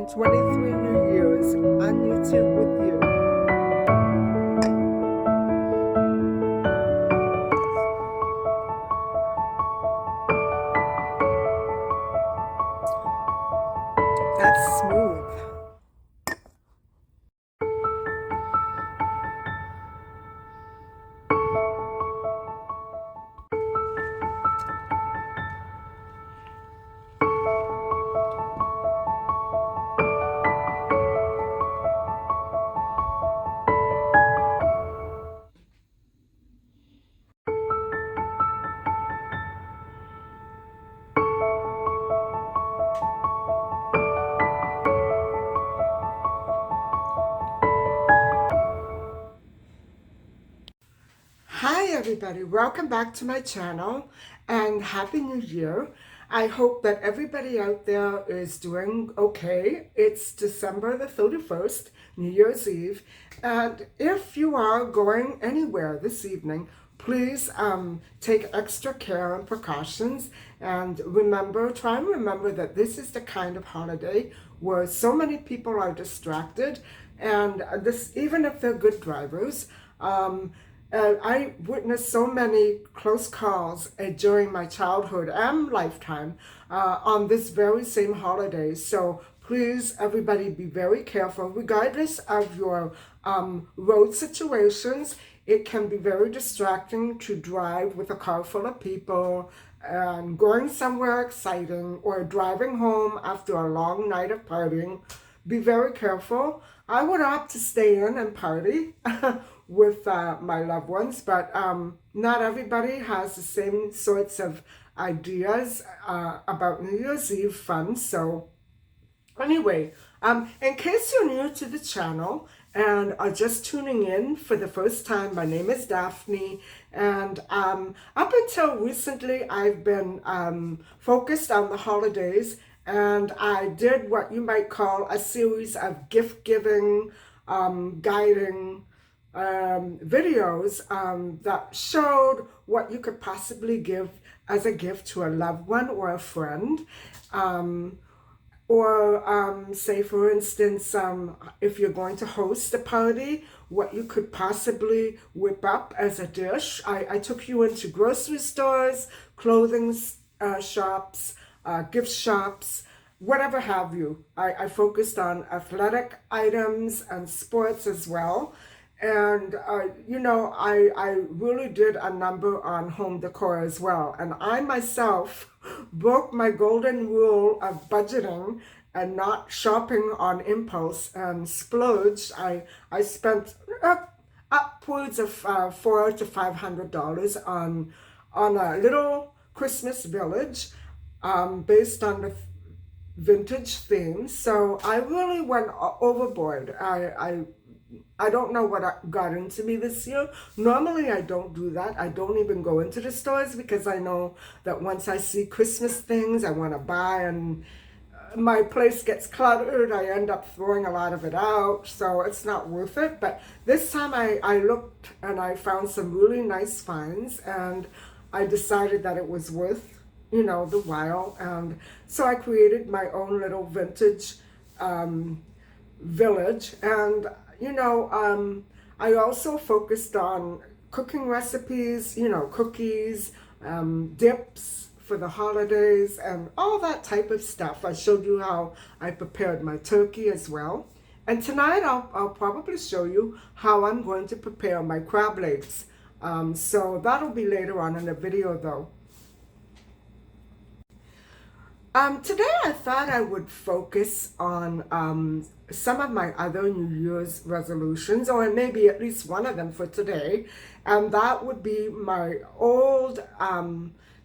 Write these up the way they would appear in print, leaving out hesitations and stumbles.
and 23 New Years on YouTube with you. That's smooth. Hi everybody, welcome back to my channel and Happy New Year. I hope that everybody out there is doing okay. It's December the 31st, New Year's Eve, and if you are going anywhere this evening, please take extra care and precautions, and try and remember that this is the kind of holiday where so many people are distracted, and even if they're good drivers, I witnessed so many close calls during my childhood and lifetime on this very same holiday. So please, everybody, be very careful, regardless of your road situations. It can be very distracting to drive with a car full of people and going somewhere exciting, or driving home after a long night of partying. Be very careful. I would opt to stay in and party with my loved ones, but not everybody has the same sorts of ideas about New Year's Eve fun. So anyway, in case you're new to the channel and are just tuning in for the first time, my name is Daphne, and up until recently I've been focused on the holidays, and I did what you might call a series of gift-giving, guiding videos that showed what you could possibly give as a gift to a loved one or a friend. Or say, for instance, if you're going to host a party, what you could possibly whip up as a dish. I took you into grocery stores, clothing shops, gift shops, whatever have you. I focused on athletic items and sports as well. And, you know, I really did a number on home decor as well. And I myself broke my golden rule of budgeting and not shopping on impulse and splurged. I spent upwards of $400 to $500 on a little Christmas village based on the vintage theme. So I really went overboard. I don't know what got into me this year. Normally, I don't do that. I don't even go into the stores because I know that once I see Christmas things I want to buy and my place gets cluttered, I end up throwing a lot of it out. So it's not worth it. But this time I looked and I found some really nice finds, and I decided that it was worth, you know, the while. And so I created my own little vintage village. And you know, I also focused on cooking recipes, you know, cookies, dips for the holidays, and all that type of stuff. I showed you how I prepared my turkey as well. And tonight I'll probably show you how I'm going to prepare my crab legs. So that'll be later on in the video though. Today I thought I would focus on some of my other New Year's resolutions, or maybe at least one of them for today, and that would be my old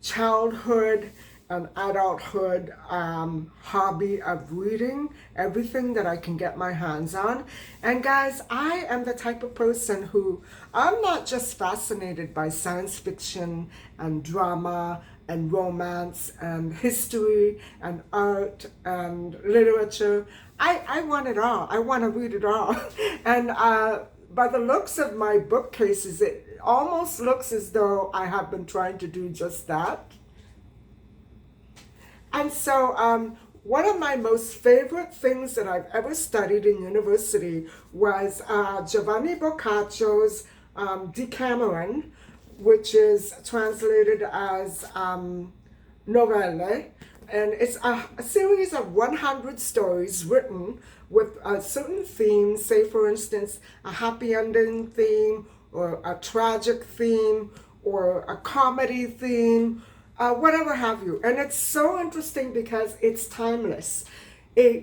childhood and adulthood hobby of reading everything that I can get my hands on. And guys, I am the type of person who, I'm not just fascinated by science fiction and drama and romance and history and art and literature. I want it all. I want to read it all. And by the looks of my bookcases, it almost looks as though I have been trying to do just that. And so one of my most favorite things that I've ever studied in university was Giovanni Boccaccio's Decameron, which is translated as novelle. And it's a series of 100 stories written with a certain theme, say for instance, a happy ending theme, or a tragic theme, or a comedy theme, whatever have you. And it's so interesting because it's timeless. It,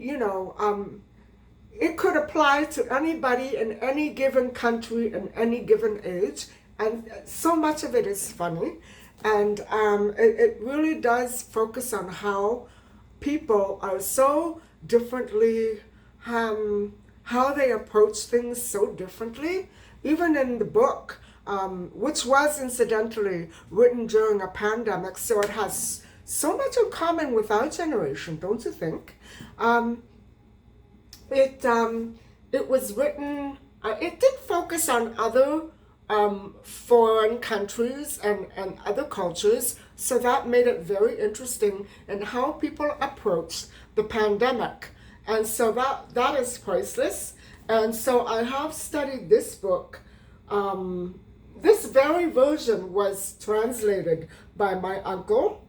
it could apply to anybody in any given country in any given age. And so much of it is funny. And it really does focus on how people are so differently, how they approach things so differently. Even in the book, which was incidentally written during a pandemic, so it has so much in common with our generation, don't you think? It was written, it did focus on other foreign countries and other cultures, so that made it very interesting in how people approach the pandemic. And so that is priceless. And so I have studied this book. This very version was translated by my uncle,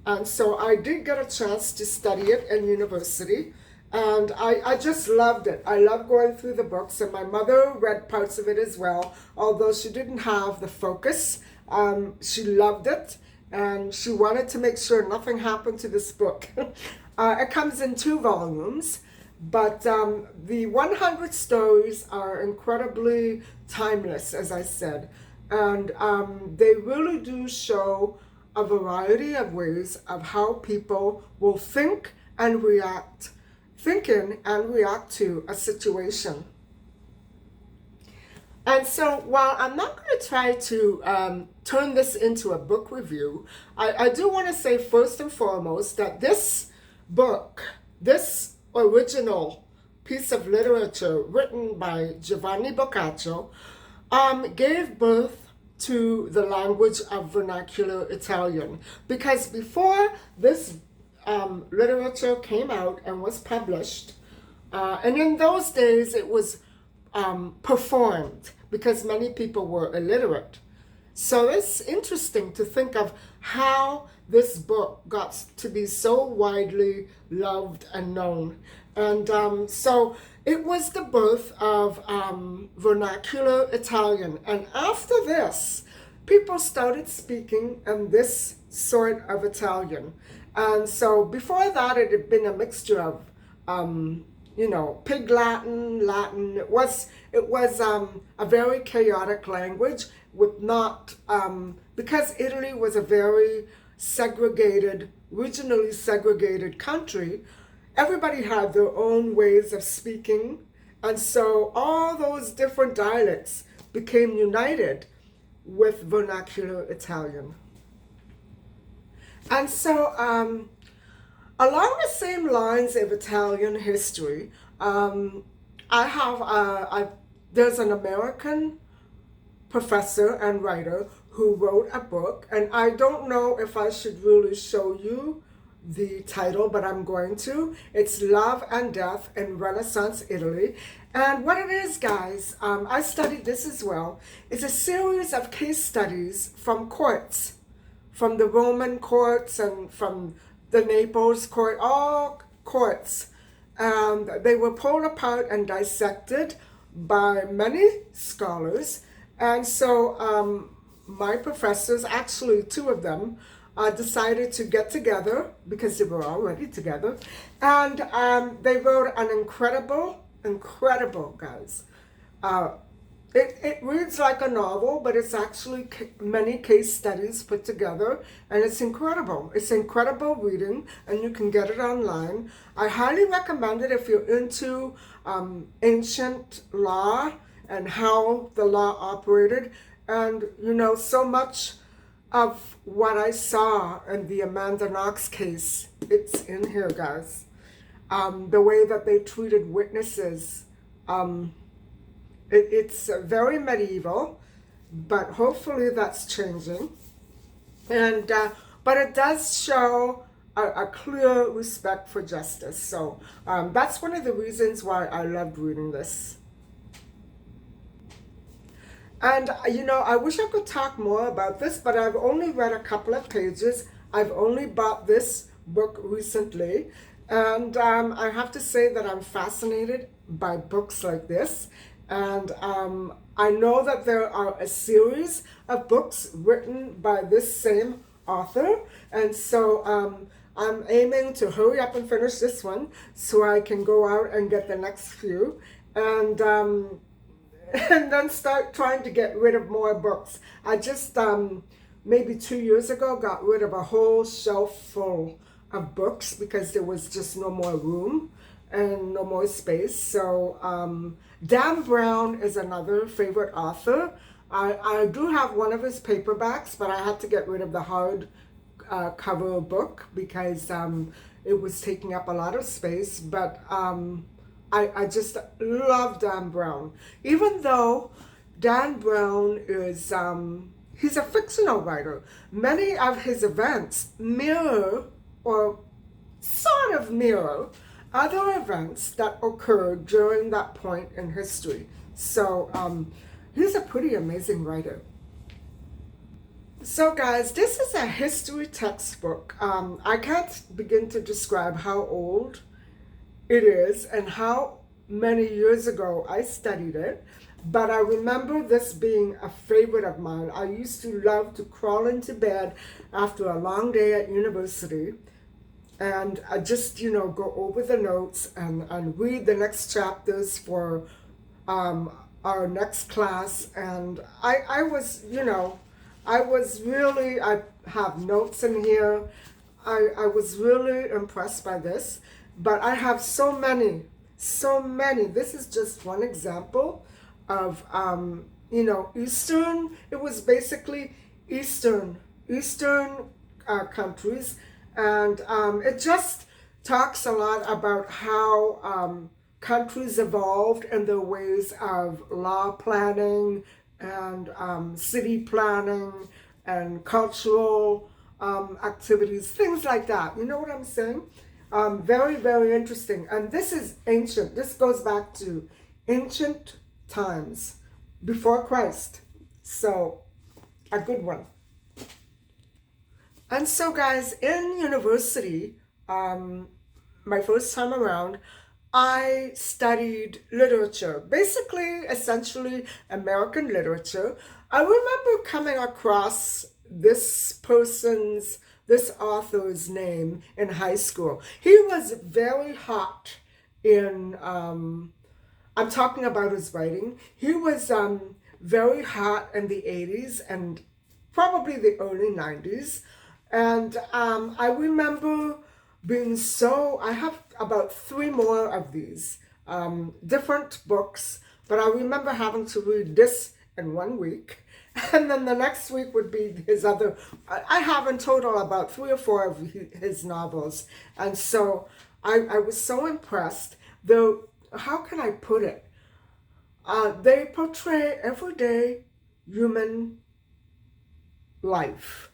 and so I did get a chance to study it in university. And I just loved it. I love going through the books, and my mother read parts of it as well, although she didn't have the focus. She loved it, and she wanted to make sure nothing happened to this book. It comes in 2 volumes, but the 100 stories are incredibly timeless, as I said. And they really do show a variety of ways of how people will think and react to a situation. And so while I'm not going to try to turn this into a book review, I do want to say first and foremost that this book, this original piece of literature written by Giovanni Boccaccio, gave birth to the language of vernacular Italian. Because before this literature came out and was published, and in those days it was performed because many people were illiterate. So it's interesting to think of how this book got to be so widely loved and known. And so it was the birth of vernacular Italian. And after this, people started speaking in this sort of Italian. And so before that, it had been a mixture of, Pig Latin, Latin. It was a very chaotic language with not, because Italy was a very segregated, regionally segregated country, everybody had their own ways of speaking. And so all those different dialects became united with vernacular Italian. And so along the same lines of Italian history, there's an American professor and writer who wrote a book, and I don't know if I should really show you the title, but I'm going to. It's Love and Death in Renaissance Italy. And what it is, guys, I studied this as well. It's a series of case studies from courts, from the Roman courts and from the Naples court, all courts. They were pulled apart and dissected by many scholars. And so my professors, actually 2 of them, decided to get together because they were already together. And they wrote an incredible, guys. It reads like a novel, but it's actually many case studies put together, and it's incredible. It's incredible reading, and you can get it online. I highly recommend it if you're into ancient law and how the law operated. And, so much of what I saw in the Amanda Knox case, it's in here, guys. The way that they treated witnesses, it's very medieval, but hopefully that's changing. And but it does show a clear respect for justice. So that's one of the reasons why I loved reading this. And, you know, I wish I could talk more about this, but I've only read a couple of pages. I've only bought this book recently. And I have to say that I'm fascinated by books like this. And I know that there are a series of books written by this same author. And so I'm aiming to hurry up and finish this one so I can go out and get the next few. And then start trying to get rid of more books. I just, maybe 2 years ago, got rid of a whole shelf full of books because there was just no more room and no more space. So Dan Brown is another favorite author. I do have one of his paperbacks, but I had to get rid of the hard cover book because it was taking up a lot of space. But I just love Dan Brown. Even though Dan Brown is, he's a fictional writer. Many of his events mirror or sort of mirror other events that occurred during that point in history. So he's a pretty amazing writer. So guys, this is a history textbook. I can't begin to describe how old it is and how many years ago I studied it, but I remember this being a favorite of mine. I used to love to crawl into bed after a long day at university and I just, you know, go over the notes and read the next chapters for our next class. And I was, you know, I have notes in here. I was really impressed by this. But I have so many. This is just one example of, you know, it was basically Eastern countries. And it just talks a lot about how countries evolved in their ways of law planning and city planning and cultural activities, things like that. You know what I'm saying? Very, very interesting. And this is ancient. This goes back to ancient times before Christ. So, a good one. And so, guys, in university, my first time around, I studied literature, basically, essentially American literature. I remember coming across this author's name in high school. He was very hot in, I'm talking about his writing. He was very hot in the 80s and probably the early 90s. And I remember being I have about 3 more of these different books, but I remember having to read this in 1 week. And then the next week would be his other. I have in total about 3 or 4 of his novels. And so I was so impressed. Though, how can I put it? They portray everyday human life,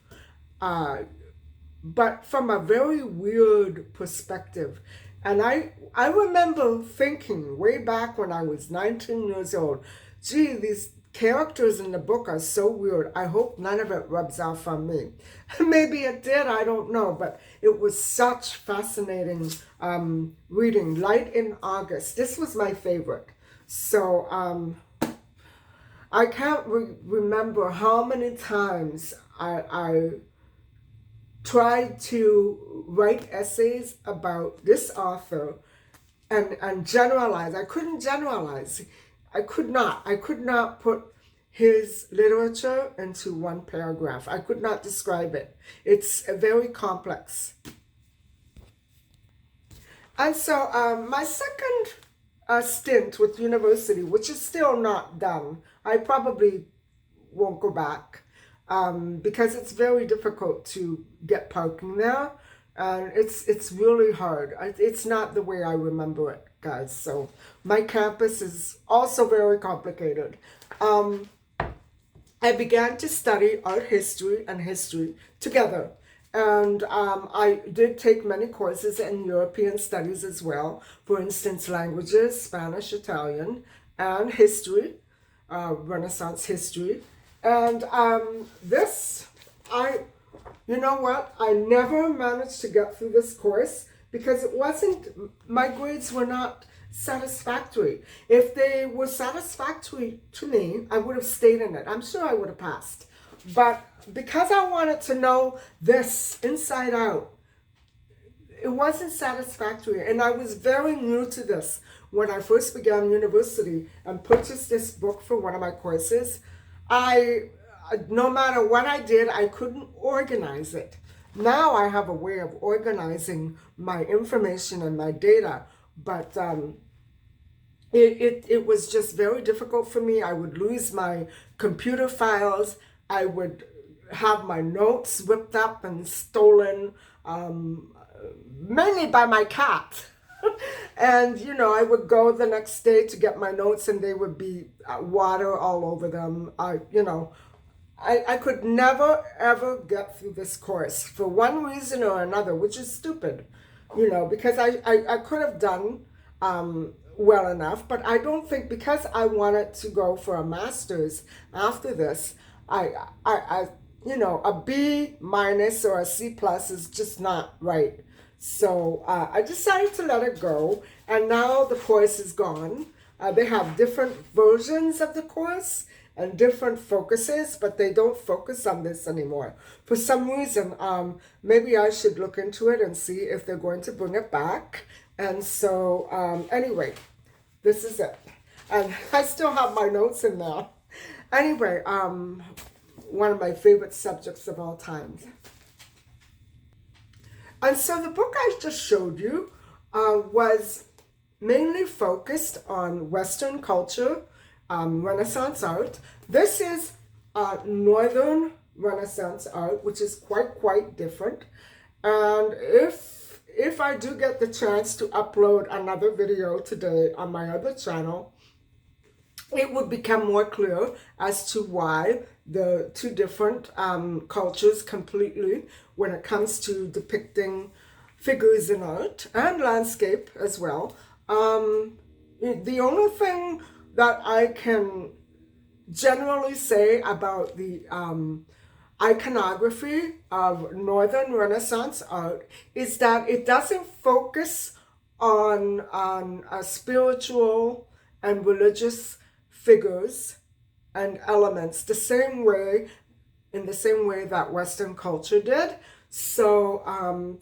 but from a very weird perspective. And I remember thinking way back when I was 19 years old, gee, these characters in the book are so weird. I hope none of it rubs off on me. Maybe it did, I don't know, but it was such fascinating reading. Light in August, this was my favorite. So I can't remember how many times I tried to write essays about this author and generalize. I couldn't generalize. I could not put his literature into one paragraph. I could not describe it. It's very complex. And so my second stint with university, which is still not done, I probably won't go back because it's very difficult to get parking there. And it's really hard. It's not the way I remember it, guys. So my campus is also very complicated. I began to study art history and history together. And I did take many courses in European studies as well. For instance, languages, Spanish, Italian, and history, Renaissance history. And you know what? I never managed to get through this course because my grades were not satisfactory. If they were satisfactory to me, I would have stayed in it. I'm sure I would have passed. But because I wanted to know this inside out, it wasn't satisfactory. And I was very new to this when I first began university and purchased this book for one of my courses. No matter what I did, I couldn't organize it. Now I have a way of organizing my information and my data, but it was just very difficult for me. I would lose my computer files. I would have my notes ripped up and stolen, mainly by my cat. And, you know, I would go the next day to get my notes and they would be water all over them. I could never, ever get through this course for one reason or another, which is stupid, you know, because I could have done well enough, but I don't think, because I wanted to go for a master's after this, a B minus or a C plus is just not right. So I decided to let it go, and now the course is gone. They have different versions of the course and different focuses, but they don't focus on this anymore. For some reason, maybe I should look into it and see if they're going to bring it back. And so anyway, this is it. And I still have my notes in there. Anyway, one of my favorite subjects of all time. And so the book I just showed you was mainly focused on Western culture, Renaissance art. This is Northern Renaissance art, which is quite different. And if I do get the chance to upload another video today on my other channel, it would become more clear as to why the two different cultures completely, when it comes to depicting figures in art and landscape as well. The only thing that I can generally say about the iconography of Northern Renaissance art is that it doesn't focus on spiritual and religious figures and elements in the same way that Western culture did. So,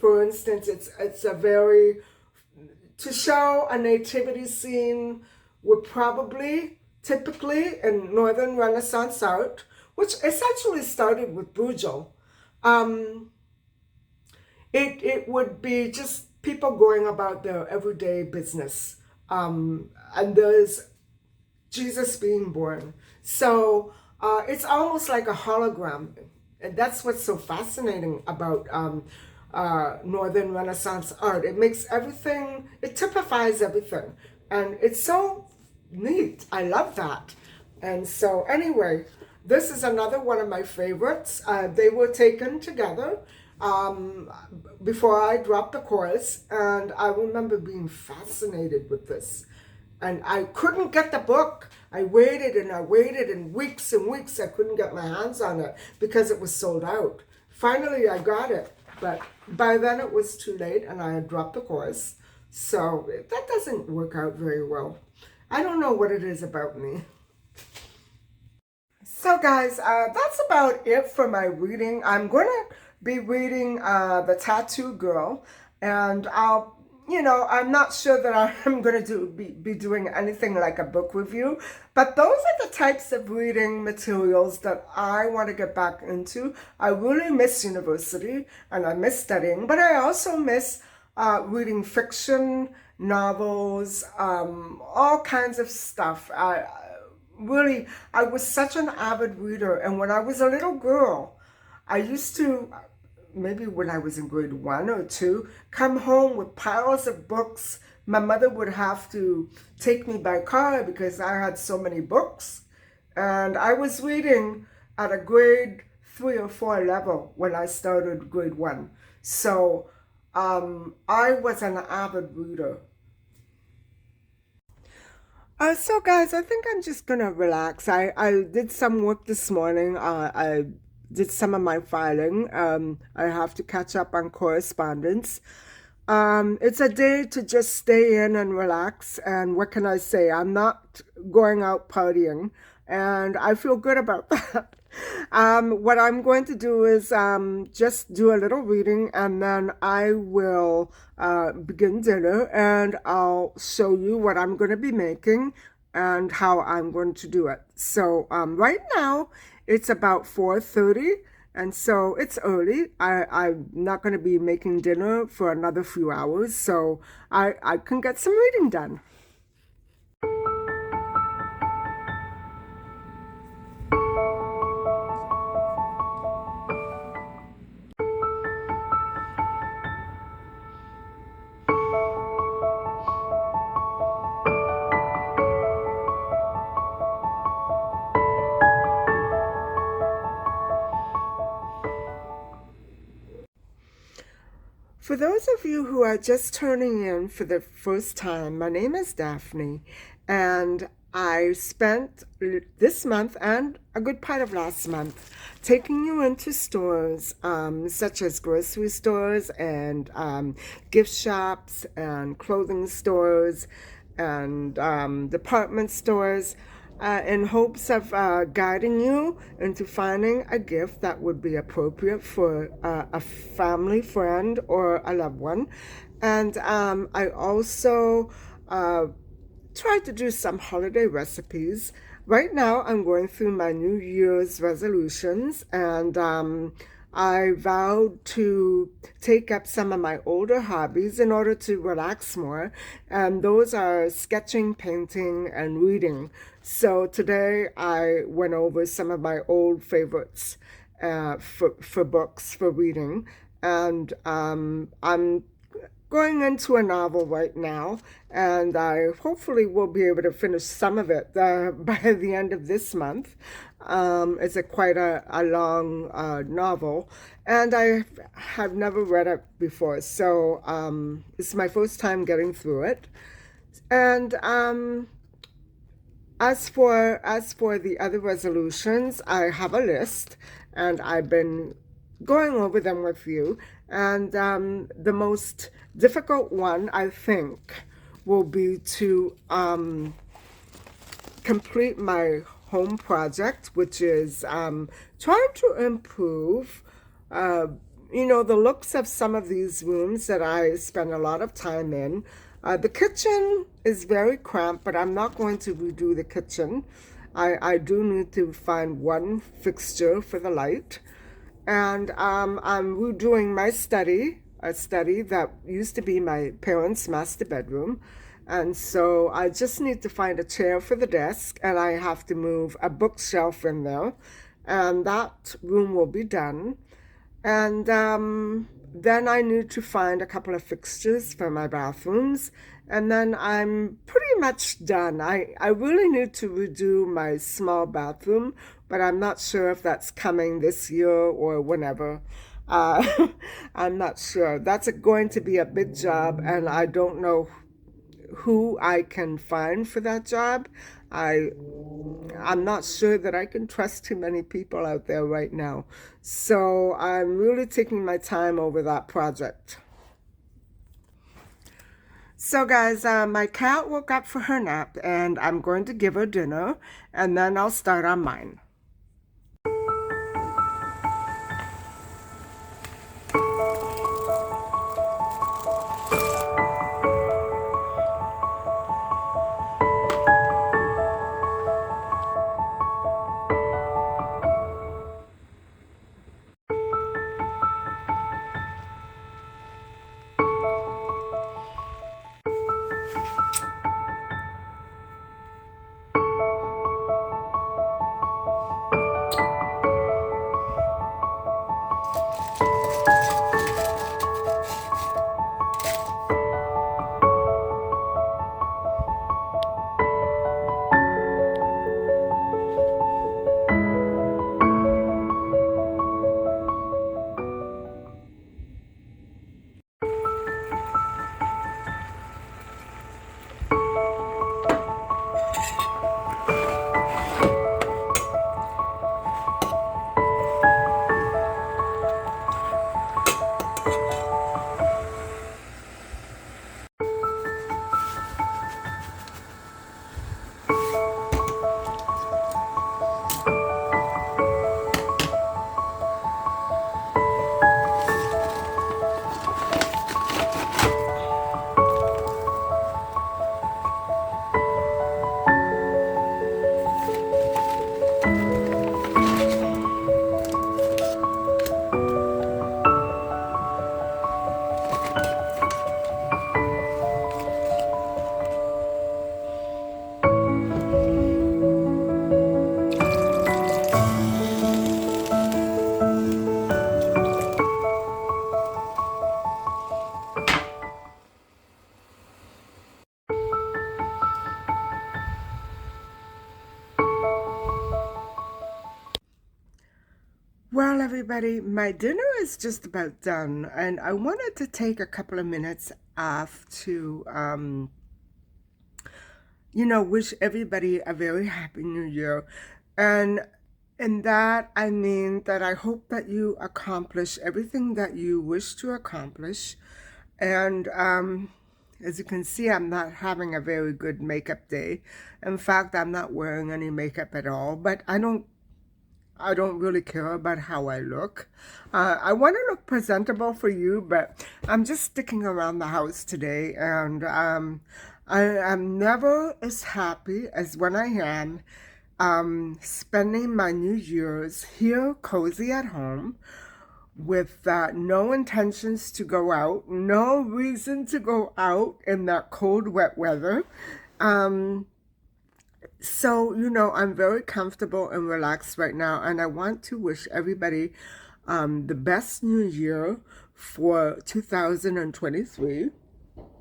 for instance, it's a very, to show a nativity scene would probably, typically in Northern Renaissance art, which essentially started with Bruegel, it would be just people going about their everyday business. And there's Jesus being born. So it's almost like a hologram. And that's what's so fascinating about Northern Renaissance art. It makes everything, it typifies everything. And it's so neat. I love that. And so anyway, this is another one of my favorites. They were taken together before I dropped the course. And I remember being fascinated with this. And I couldn't get the book. I waited and weeks and weeks I couldn't get my hands on it because it was sold out. Finally, I got it. But by then it was too late and I had dropped the course. So that doesn't work out very well. I don't know what it is about me. So guys, that's about it for my reading. I'm going to be reading The Tattoo Girl, and I'm not sure that I'm going to be doing anything like a book review, but those are the types of reading materials that I want to get back into. I really miss university and I miss studying, but I also miss reading fiction, novels, all kinds of stuff. I was such an avid reader, and when I was a little girl, I used to, maybe when I was in grade 1 or 2, come home with piles of books. My mother would have to take me by car because I had so many books. And I was reading at a grade 3 or 4 level when I started grade 1. So I was an avid reader. So guys, I think I'm just gonna relax. I did some work this morning. I did some of my filing. I have to catch up on correspondence. It's a day to just stay in and relax. And what can I say? I'm not going out partying, and I feel good about that. What I'm going to do is just do a little reading, and then I will begin dinner, and I'll show you what I'm going to be making and how I'm going to do it. So right now it's about 4:30. And so it's early. I'm not going to be making dinner for another few hours, so I can get some reading done. For those of you who are just turning in for the first time, my name is Daphne, and I spent this month and a good part of last month taking you into stores such as grocery stores and gift shops and clothing stores and department stores in hopes of guiding you into finding a gift that would be appropriate for a family, friend, or a loved one. And I also tried to do some holiday recipes. Right now, I'm going through my New Year's resolutions, and I vowed to take up some of my older hobbies in order to relax more, and those are sketching, painting, and reading. So today I went over some of my old favorites for books, for reading, and I'm going into a novel right now, and I hopefully will be able to finish some of it by the end of this month. It's quite a long novel, and I have never read it before, so it's my first time getting through it. And as for the other resolutions, I have a list, and I've been going over them with you. And the most difficult one, I think, will be to complete my home project, which is trying to improve, the looks of some of these rooms that I spend a lot of time in. The kitchen is very cramped, but I'm not going to redo the kitchen. I do need to find one fixture for the light. And I'm redoing my study, a study that used to be my parents' master bedroom. And so I just need to find a chair for the desk, and I have to move a bookshelf in there. And that room will be done. And then I need to find a couple of fixtures for my bathrooms. And then I'm pretty much done. I really need to redo my small bathroom, but I'm not sure if that's coming this year or whenever. I'm not sure. That's going to be a big job, and I don't know who I can find for that job. I'm not sure that I can trust too many people out there right now. So I'm really taking my time over that project. So guys, my cat woke up for her nap, and I'm going to give her dinner, and then I'll start on mine. Well, everybody, my dinner is just about done, and I wanted to take a couple of minutes off to, wish everybody a very happy new year. And in that, I mean that I hope that you accomplish everything that you wish to accomplish. And as you can see, I'm not having a very good makeup day. In fact, I'm not wearing any makeup at all, but I don't really care about how I look. I want to look presentable for you, but I'm just sticking around the house today, and I am never as happy as when I am spending my New Year's here cozy at home with no intentions to go out, no reason to go out in that cold, wet weather. So, I'm very comfortable and relaxed right now, and I want to wish everybody the best new year for 2023.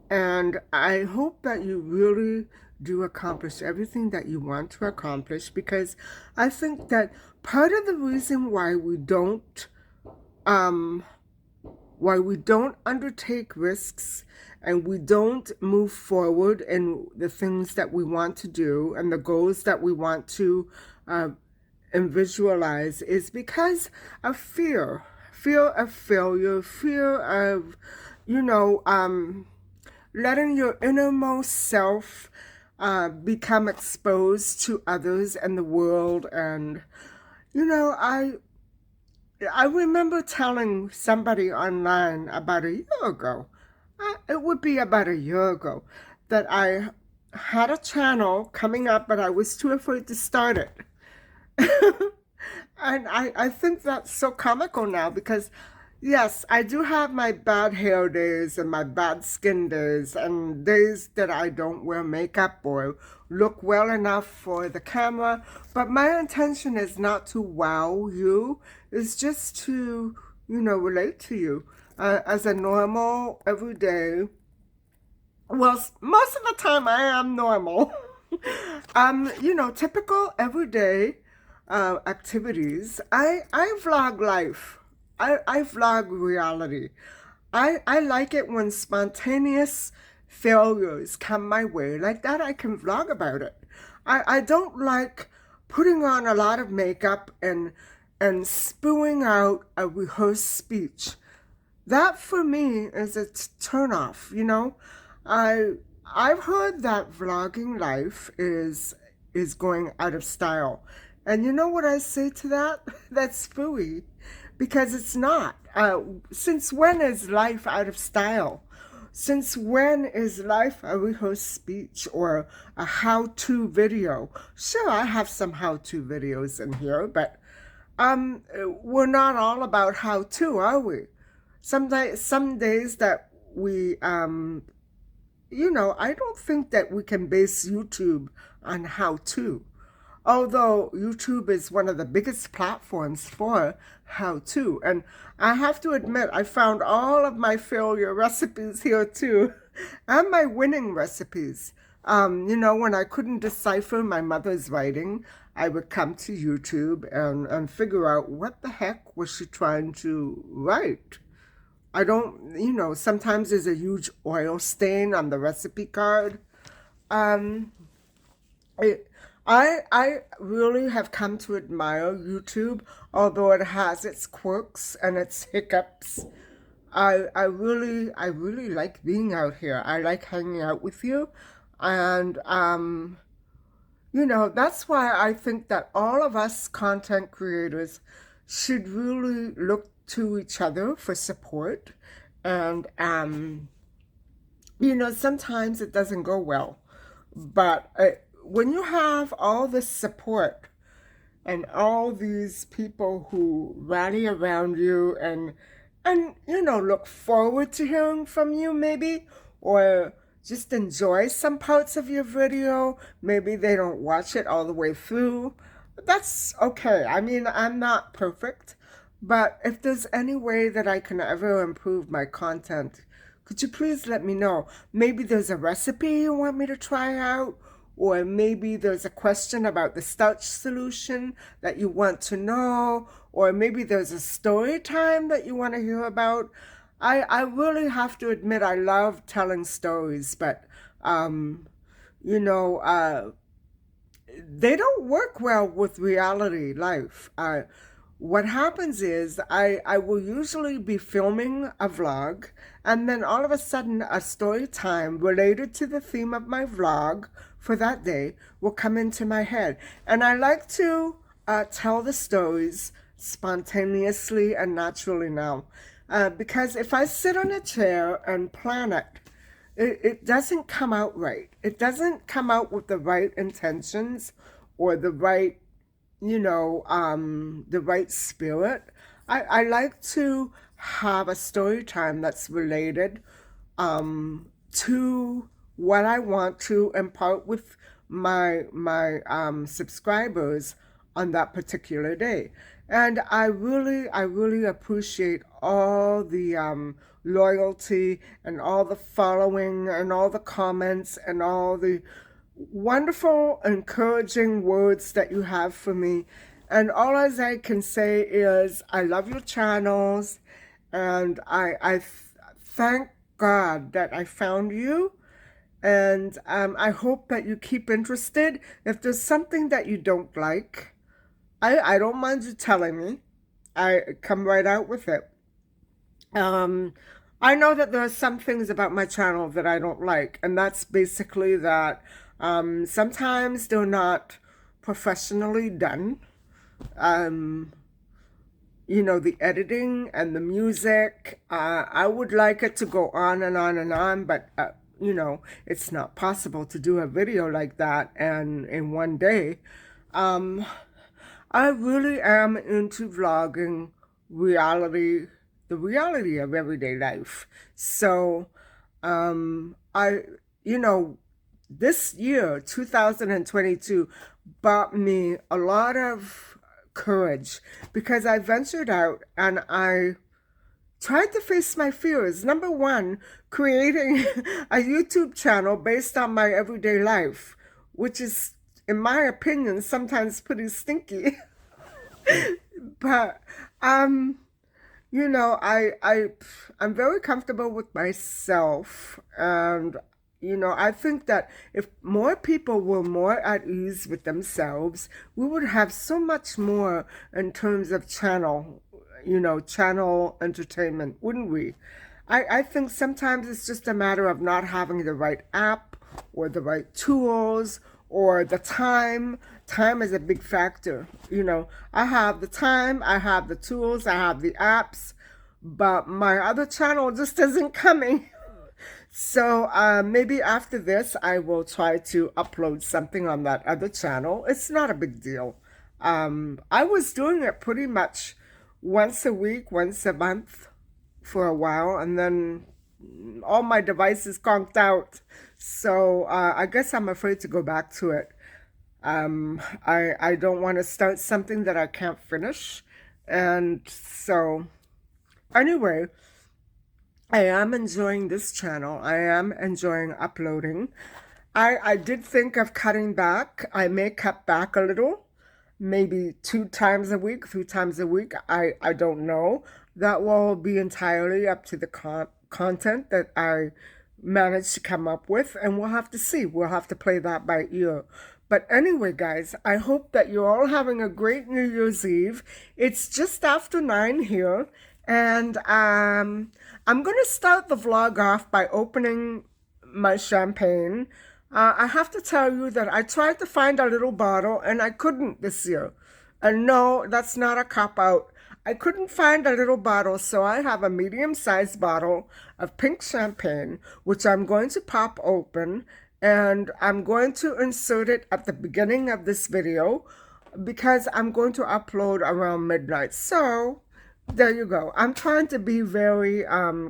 And I hope that you really do accomplish everything that you want to accomplish, because I think that part of the reason why we don't undertake risks and we don't move forward in the things that we want to do and the goals that we want to and visualize is because of fear of failure, fear of, letting your innermost self become exposed to others and the world. And, I remember telling somebody online about a year ago, it would be about a year ago, that I had a channel coming up, but I was too afraid to start it. And I think that's so comical now because, yes, I do have my bad hair days and my bad skin days and days that I don't wear makeup or look well enough for the camera. But my intention is not to wow you. It's just to, relate to you as a normal, everyday. Well, most of the time I am normal. Typical everyday activities. I vlog life. I vlog reality. I like it when spontaneous failures come my way. Like that, I can vlog about it. I don't like putting on a lot of makeup and spewing out a rehearsed speech. That for me is a turnoff, I've heard that vlogging life is going out of style. And you know what I say to that? That's phooey. Because it's not. Since when is life out of style? Since when is life a rehearsed speech or a how-to video? Sure, I have some how-to videos in here, but we're not all about how-to, are we? Some days that we, I don't think that we can base YouTube on how-to. Although YouTube is one of the biggest platforms for how-to. And I have to admit, I found all of my failure recipes here too, and my winning recipes. When I couldn't decipher my mother's writing, I would come to YouTube and figure out what the heck was she trying to write. I don't, sometimes there's a huge oil stain on the recipe card. I really have come to admire YouTube, although it has its quirks and its hiccups. I really like being out here. I like hanging out with you, and that's why I think that all of us content creators should really look to each other for support. And sometimes it doesn't go well, but when you have all this support and all these people who rally around you and look forward to hearing from you maybe, or just enjoy some parts of your video, maybe they don't watch it all the way through, that's okay. I mean, I'm not perfect, but if there's any way that I can ever improve my content, could you please let me know? Maybe there's a recipe you want me to try out, or maybe there's a question about the starch solution that you want to know, or maybe there's a story time that you want to hear about. I really have to admit I love telling stories, but you know, they don't work well with reality life. What happens is I will usually be filming a vlog, and then all of a sudden a story time related to the theme of my vlog for that day will come into my head. And I like to tell the stories spontaneously and naturally now. Because if I sit on a chair and plan it doesn't come out right. It doesn't come out with the right intentions or the right, the right spirit. I like to have a story time that's related to what I want to impart with my subscribers on that particular day. And I really appreciate all the loyalty and all the following and all the comments and all the wonderful, encouraging words that you have for me. And all as I can say is I love your channels, and I thank God that I found you. And I hope that you keep interested. If there's something that you don't like, I don't mind you telling me. I come right out with it. I know that there are some things about my channel that I don't like, and that's basically that sometimes they're not professionally done. The editing and the music, I would like it to go on and on and on, but it's not possible to do a video like that and in one day. I really am into vlogging the reality of everyday life. So, this year, 2022, brought me a lot of courage because I ventured out and I tried to face my fears. Number one, creating a YouTube channel based on my everyday life, which is, in my opinion, sometimes pretty stinky. But I'm very comfortable with myself, and I think that if more people were more at ease with themselves, we would have so much more in terms of channel entertainment, wouldn't we? I think sometimes it's just a matter of not having the right app or the right tools or the time. Time is a big factor. I have the time, I have the tools, I have the apps, but my other channel just isn't coming. So maybe after this, I will try to upload something on that other channel. It's not a big deal. I was doing it pretty much once a week, once a month for a while, and then all my devices conked out. So I guess I'm afraid to go back to it. I don't want to start something that I can't finish. And so anyway, I am enjoying this channel. I am enjoying uploading. I did think of cutting back. I may cut back a little, maybe 2 times a week, 3 times a week. I don't know. That will be entirely up to the content that I managed to come up with, and we'll have to see. We'll have to play that by ear. But anyway, guys, I hope that you're all having a great New Year's Eve. It's just after 9 here, and I'm going to start the vlog off by opening my champagne. I have to tell you that I tried to find a little bottle, and I couldn't this year. And no, that's not a cop-out. I couldn't find a little bottle, so I have a medium-sized bottle of pink champagne, which I'm going to pop open, and I'm going to insert it at the beginning of this video because I'm going to upload around midnight. So there you go. I'm trying to be very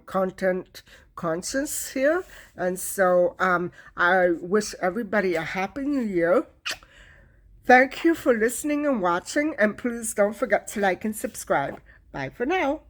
content conscious here, and so I wish everybody a happy new year. Thank you for listening and watching, and please don't forget to like and subscribe. Bye for now.